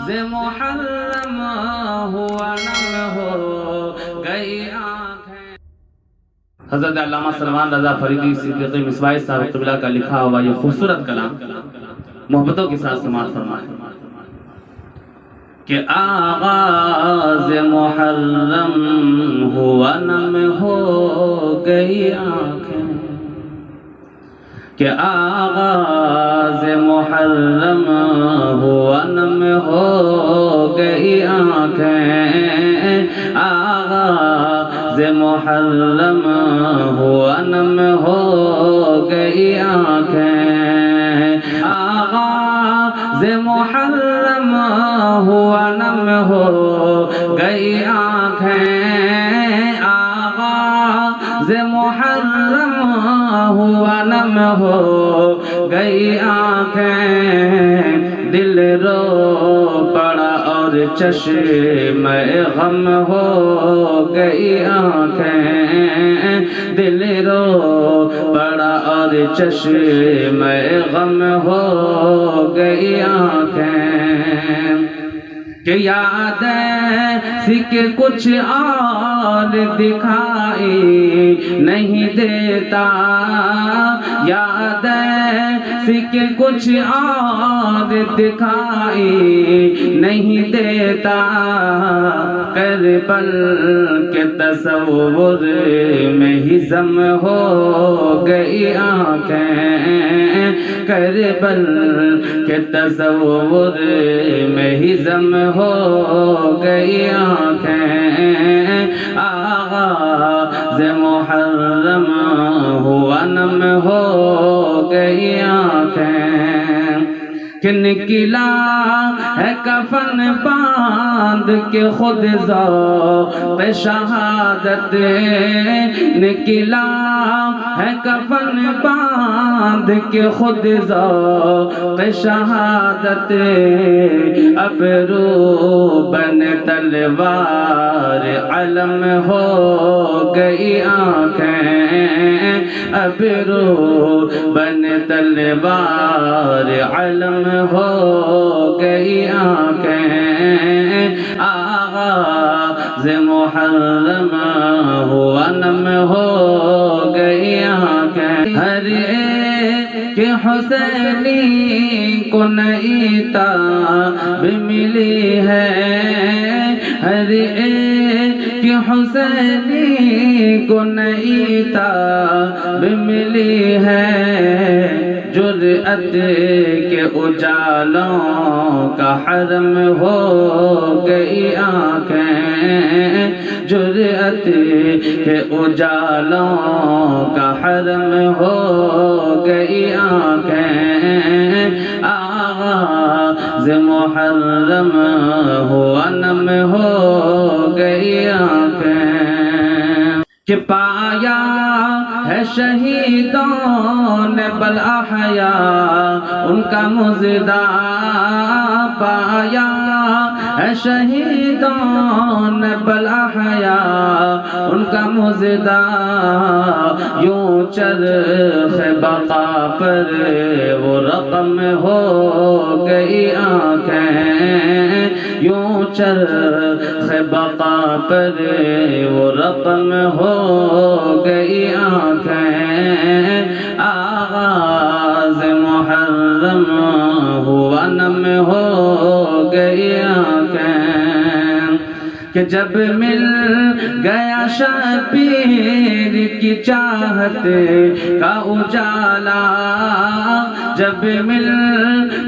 محرم ہوا نم ہو گئی آنکھیں. حضرت علامہ سلمان رضا فریدی صدیقی مصباح صاحب قبلہ کا لکھا ہوا یہ خوبصورت کلام محبتوں کے ساتھ سماعت فرمائیں کہ آغاز محرم ہوا نم ہو گئی آنکھیں، کہ آغاز محرم ہوا نم ہو گئی آنکھیں، آغاز محرم ہوا نم ہو گئی آنکھیں، آغاز محرم ہوا نم ہو گئی آنکھیں، آغاز محرم ہوا نم ہو گئی آنکھیں، دل رو پڑا اور چشم غم ہو گئی آنکھیں، دل رو پڑا اور چشم غم ہو گئی آنکھیں، کہ یاد ایسی کہ کچھ اور دکھائی نہیں دیتا، یاد ایسی کہ کچھ اور دکھائی نہیں دیتا، کربل کے تصور میں ہی ضم ہو گئی آنکھیں، کربل کے تصور میں ہی ضم ہو گئی آنکھیں، آغاز محرم ہوا نم ہو گئی آنکھیں، کہ نکلا ہے کفن باندھ کے خود ذوق شہادت، نکلا ہے کفن باندھ کے خود ذوق شہادت، ابرو بن تلوار علم ہو گئی آنکھیں، ابرو بن تلوار علم ہو گئی آنکھیں، آغاز محرم ہوا نم ہو گئی آنکھیں، ہر ایک حسینی کو نئی تاب ملی ہے، ہر ایک حسینی کو نئی تاب ملی ہے، جرأت کے اجالوں کا حرم ہو گئی آنکھیں، جرأت کے اجالوں کا حرم ہو گئی آنکھیں، آغاز محرم ہوا نم ہو گئی آنکھیں، کہ پایا ہے شہیدوں نے بالاحیاء ان کا مژدہ، پایا ہے شہیدوں نے بالاحیاء ان کا مژدہ، یوں چرخ بقا پر وہ رقم ہو گئی آنکھیں، یوں چرخ بقا پر وہ رقم ہو گئی آنکھیں، آغاز محرم ہوا نم ہو گئی آنکھیں، کہ جب مل گیا شبیر کی چاہت کا اجالا، جب مل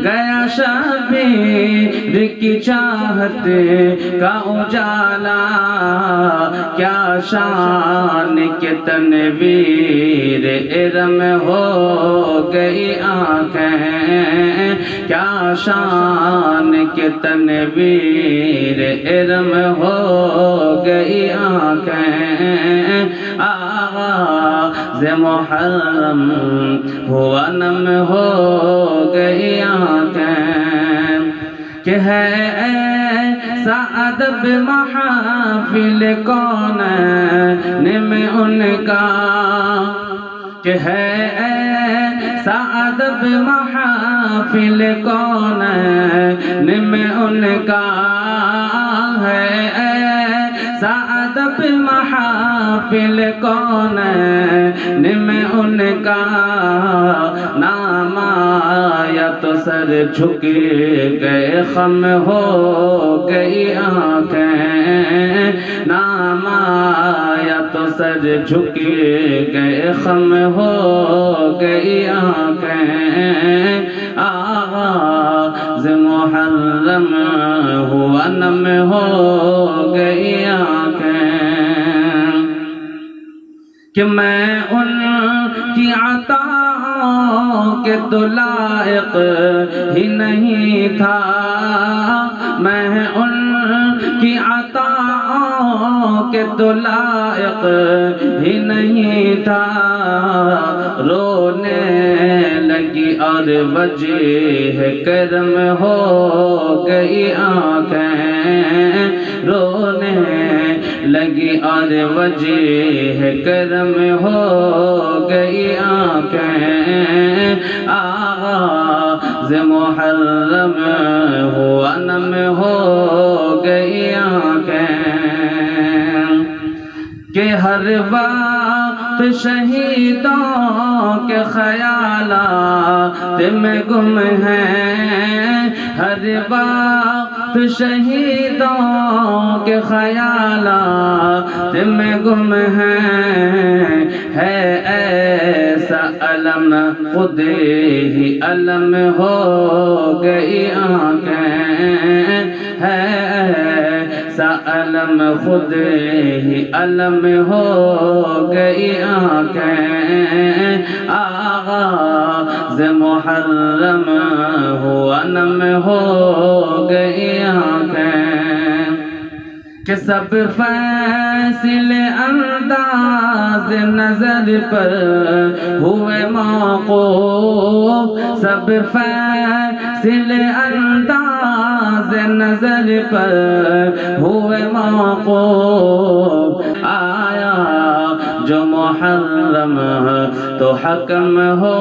گیا شبیر کی چاہت کا اجالا، کیا شان کے تنویر ارم ہو گئی آنکھیں، کیا شان کے تنویر ارم ہو گئی آنکھیں، آغاز محرم ہوا نم ہو گئی آنکھیں، کہ ہے ایسا ادب محافل کونین میں ان کا، کہ ہے ایسا ادب محافل محافل کونین میں ان کا ہے، ادب محافل کونین میں ان کا نام آیا تو سر جھک گئے، خم ہو گئی آنکھیں، نام آیا تو سر جھک گئے، خم ہو گئی آنکھیں، آغاز محرم ہوا نم ہو گئی آنکھیں، کہ میں ان کی عطا کہ تو لائق ہی نہیں تھا، میں ان کی عطا کہ تو لائق ہی نہیں تھا، رونے لگی اور وجہ کرم ہو گئی آنکھیں، رونے لگی اور وجہ کرم ہو گئی آنکھیں، آغاز محرم ہوا نم ہو گئی آنکھیں، کہ ہر وقت شہیدوں کے خیالات میں گم ہیں، ہر وقت شہیدوں کے خیالات میں گم ہیں، ہے ایسا علم خود ہی علم ہو گئی آنکھیں، ہے ایسا علم خود ہی علم ہو گئی آنکھیں، آغاز محرم ہوا نم ہو گئی آنکھیں، کہ سب فیصلے انداز نظر پر ہوئے موقوف، سب فیصلے انداز نظر پر ہوئے موقوف، آیا جو محرم تو حکم ہو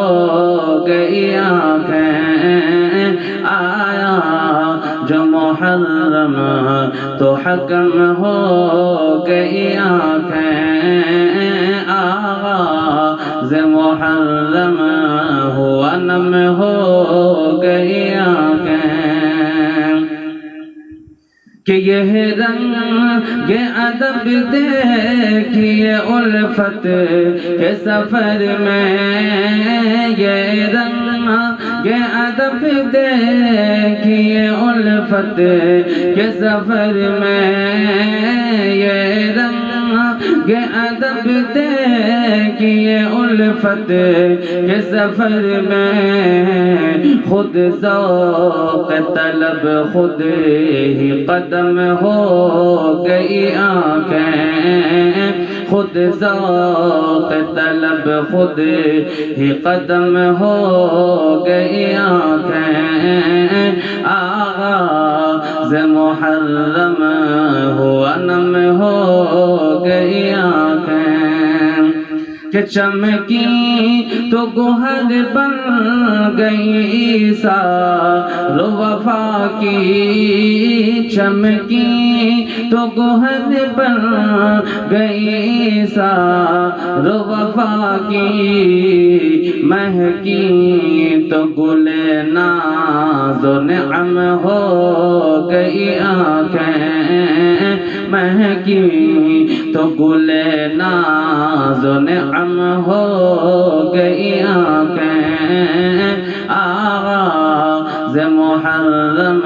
گئی آنکھیں، آیا جو محرم تو حکم ہو گئی آنکھیں، آغاز محرم ہوا نم ہو گئی آنکھیں، کہ یہ رنگ ادب دیکھیے الفت کے سفر میں، یہ رنگ ادب دیکھیے الفت کے سفر میں، یہ رنگ ادب دیکھیے الفت کے سفر میں، خود ذوق طلب خود ہی قدم ہو گئی آنکھیں، خود ذوق طلب خود ہی قدم ہو گئی آنکھیں، آغاز محرم ہوا نم ہو گئی آنکھیں، کہ چمکی تو گوہر بن گئی عیسیٰ رو وفا کی، چمکی تو گوہر بن گئی عیسیٰ رو وفا کی، مہکی تو گل ناز و نعم ہو گئی آنکھیں، مہکی تو گل ناز و نعم ہو گئی آنکھیں، آغاز محرم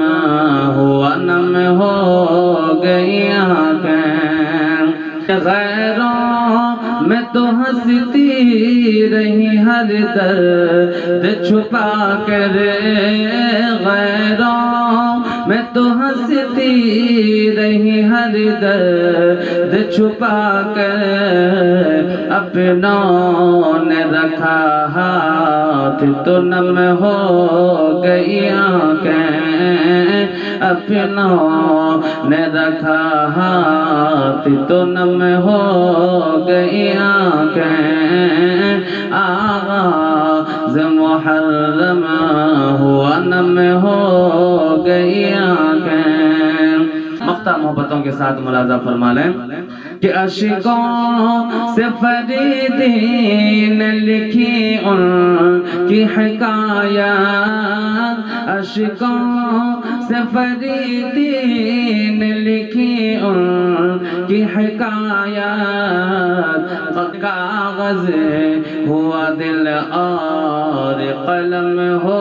ہوا نم ہو گئی آنکھیں، غیروں میں تو ہنستی رہی ہر درد چھپا کر، غیروں میں تو ہنستی رہی ہر درد چھپا کر، اپنوں نے رکھا ہاتھ تو نم ہو گئی آنکھیں، اپنوں نے رکھا ہاتھ تو نم ہو گئی آنکھیں، آغاز محرم ہوا نم ہو گئی آنکھیں. مقطع محبتوں کے ساتھ ملاحظہ فرما لیں کہ عشقوں سے فریدی نے لکھی ان کی حکایات. عشقوں سے فریدی نے لکھی ان کی حکایات. کاغذ ہوا دل اور قلم ہو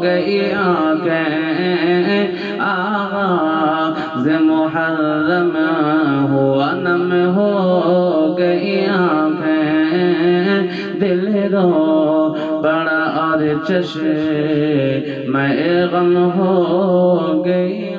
گئی آنکھیں. آغاز محرم ہوا نم ہو گئی آنکھیں. دل رو پڑا اور چشم میں غم ہو گئی.